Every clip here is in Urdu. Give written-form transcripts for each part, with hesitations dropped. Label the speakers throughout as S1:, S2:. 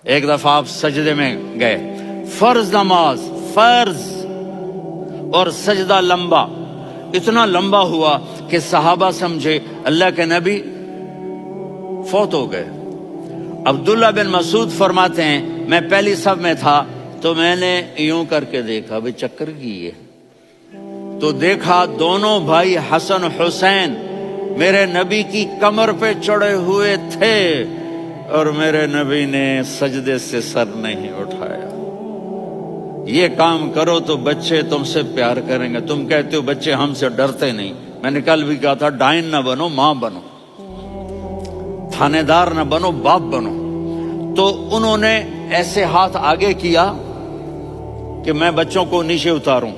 S1: ایک دفعہ آپ سجدے میں گئے، فرض نماز، فرض، اور سجدہ لمبا، اتنا لمبا ہوا کہ صحابہ سمجھے اللہ کے نبی فوت ہو گئے۔ عبداللہ بن مسعود فرماتے ہیں میں پہلی صف میں تھا تو میں نے یوں کر کے دیکھا، بھی چکر کی ہے، تو دیکھا دونوں بھائی حسن حسین میرے نبی کی کمر پہ چڑھے ہوئے تھے اور میرے نبی نے سجدے سے سر نہیں اٹھایا۔ یہ کام کرو تو بچے تم سے پیار کریں گے۔ تم کہتے ہو بچے ہم سے ڈرتے نہیں، میں نے کل بھی کہا تھا ڈائن نہ بنو، ماں بنو، تھانے دار نہ بنو، باپ بنو۔ تو انہوں نے ایسے ہاتھ آگے کیا کہ میں بچوں کو نیچے اتاروں،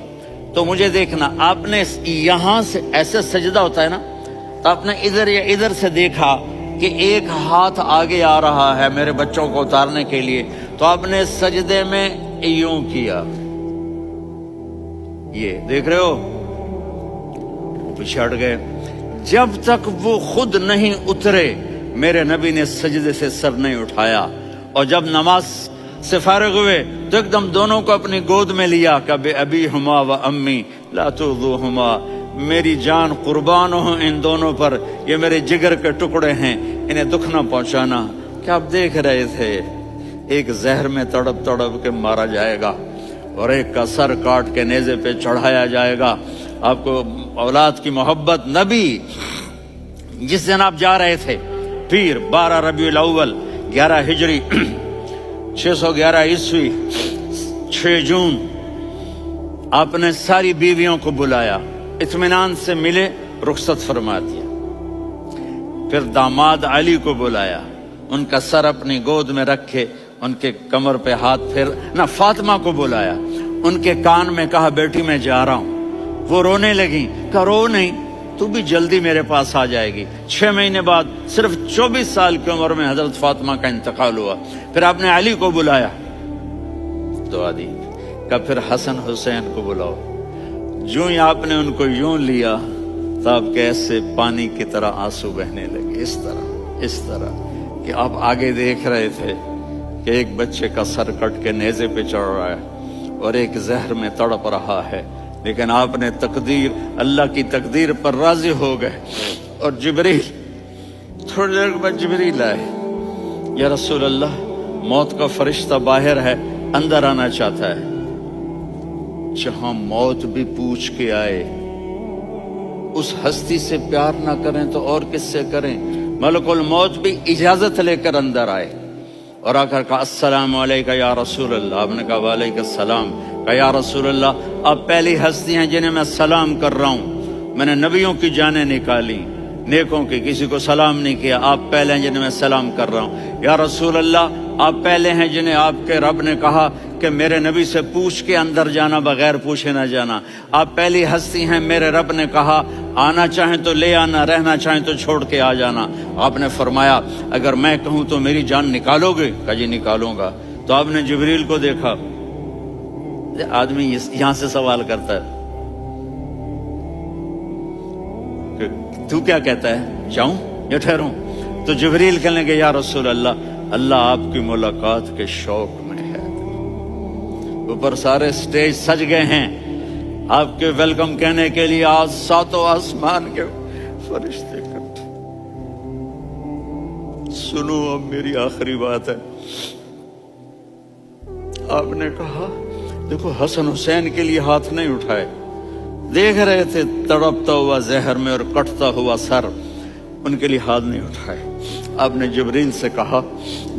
S1: تو مجھے دیکھنا، آپ نے یہاں سے ایسے سجدہ ہوتا ہے نا، تو آپ نے ادھر یا ادھر سے دیکھا کہ ایک ہاتھ آگے آ رہا ہے میرے بچوں کو اتارنے کے لیے، تو آپ نے سجدے میں یوں کیا، یہ دیکھ رہے ہو، وہ پیچھے ہٹ گئے۔ جب تک وہ خود نہیں اترے میرے نبی نے سجدے سے سر نہیں اٹھایا، اور جب نماز سے فارغ ہوئے تو ایک دم دونوں کو اپنی گود میں لیا کہ بے ابی ہما و امی لا تؤذوہما، میری جان قربان ہو ان دونوں پر، یہ میرے جگر کے ٹکڑے ہیں، انہیں دکھ نہ پہنچانا۔ کیا آپ دیکھ رہے تھے ایک زہر میں تڑپ تڑپ کے مارا جائے گا اور ایک کا سر کاٹ کے نیزے پہ چڑھایا جائے گا۔ آپ کو اولاد کی محبت، نبی جس دن آپ جا رہے تھے پیر 12 ربیع الاول 11 ہجری 611 عیسوی 6 جون، آپ نے ساری بیویوں کو بلایا، اطمینان سے ملے، رخصت فرما دیا۔ پھر داماد علی کو بلایا، ان کا سر اپنی گود میں رکھے، ان کے کمر پہ ہاتھ پھر نہ، فاطمہ کو بلایا، ان کے کان میں کہا بیٹی میں جا رہا ہوں۔ وہ رونے لگیں، کہا رو نہیں، تو بھی جلدی میرے پاس آ جائے گی۔ 6 مہینے بعد صرف 24 سال کی عمر میں حضرت فاطمہ کا انتقال ہوا۔ پھر آپ نے علی کو بلایا، دعا دی، کہا پھر حسن حسین کو بلاؤ۔ جو ہی آپ نے ان کو یوں لیا تو آپ کے ایسے پانی کی طرح آنسو بہنے لگے، اس طرح کہ آپ آگے دیکھ رہے تھے کہ ایک بچے کا سر کٹ کے نیزے پہ چڑھ رہا ہے اور ایک زہر میں تڑپ رہا ہے، لیکن آپ نے تقدیر، اللہ کی تقدیر پر راضی ہو گئے۔ اور جبریل، تھوڑی دیر بعد جبریل آئے، یا رسول اللہ موت کا فرشتہ باہر ہے، اندر آنا چاہتا ہے۔ جہاں موت بھی پوچھ کے آئے، اس ہستی سے پیار نہ کریں تو اور کس سے کریں؟ ملک الموت بھی اجازت لے کر اندر آئے اور آ کر کہا السلام علیکہ یا رسول اللہ۔ آپ نے کہا وعلیکم السلام۔ کہا یا رسول اللہ آپ پہلی ہستی ہیں جنہیں میں سلام کر رہا ہوں، میں نے نبیوں کی جانیں نکالی، نیکوں کی، کسی کو سلام نہیں کیا، آپ پہلے ہیں جنہیں میں سلام کر رہا ہوں۔ یا رسول اللہ آپ پہلے ہیں جنہیں آپ کے رب نے کہا کہ میرے نبی سے پوچھ کے اندر جانا، بغیر پوچھے نہ جانا۔ آپ پہلی ہستی ہیں، میرے رب نے کہا آنا چاہیں تو لے آنا، رہنا چاہیں تو چھوڑ کے آ جانا۔ آپ نے فرمایا اگر میں کہوں تو میری جان نکالو گے؟ کہا جی نکالوں گا۔ تو آپ نے جبریل کو دیکھا، آدمی یہاں سے سوال کرتا ہے کہ تو کیا کہتا ہے، جاؤں یا ٹھہروں؟ تو جبریل کہنے لگے یا رسول اللہ اللہ آپ کی ملاقات کے شوق میں ہے۔ اوپر سارے سٹیج سج گئے ہیں آپ کے ویلکم کہنے کے لیے، آج 7 آسمان کے فرشتے اکٹھے۔ سنو اب میری آخری بات ہے۔ آپ نے کہا دیکھو حسن حسین کے لیے ہاتھ نہیں اٹھائے، دیکھ رہے تھے تڑپتا ہوا زہر میں اور کٹتا ہوا سر، ان کے لیے ہاتھ نہیں اٹھائے۔ آپ نے جبریل سے کہا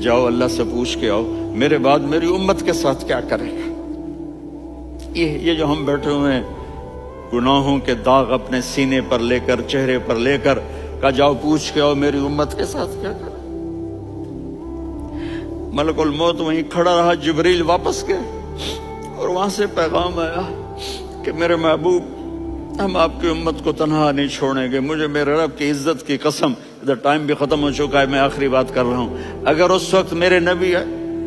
S1: جاؤ اللہ سے پوچھ کے آؤ میرے بعد میری امت کے ساتھ کیا کرے گا۔ یہ جو ہم بیٹھے ہوئے ہیں گناہوں کے داغ اپنے سینے پر لے کر، چہرے پر لے کر، کہا جاؤ پوچھ کے آؤ میری امت کے ساتھ کیا کرے۔ ملک الموت وہیں کھڑا رہا، جبریل واپس گئے اور وہاں سے پیغام آیا کہ میرے محبوب ہم آپ کی امت کو تنہا نہیں چھوڑیں گے، مجھے میرے رب کی عزت کی قسم، ادھر ٹائم بھی ختم ہو چکا ہے، میں آخری بات کر رہا ہوں، اگر اس وقت میرے نبی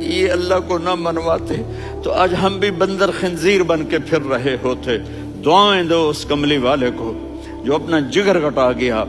S1: یہ اللہ کو نہ منواتے تو آج ہم بھی بندر خنزیر بن کے پھر رہے ہوتے۔ دعائیں دو اس کملی والے کو جو اپنا جگر کٹا گیا۔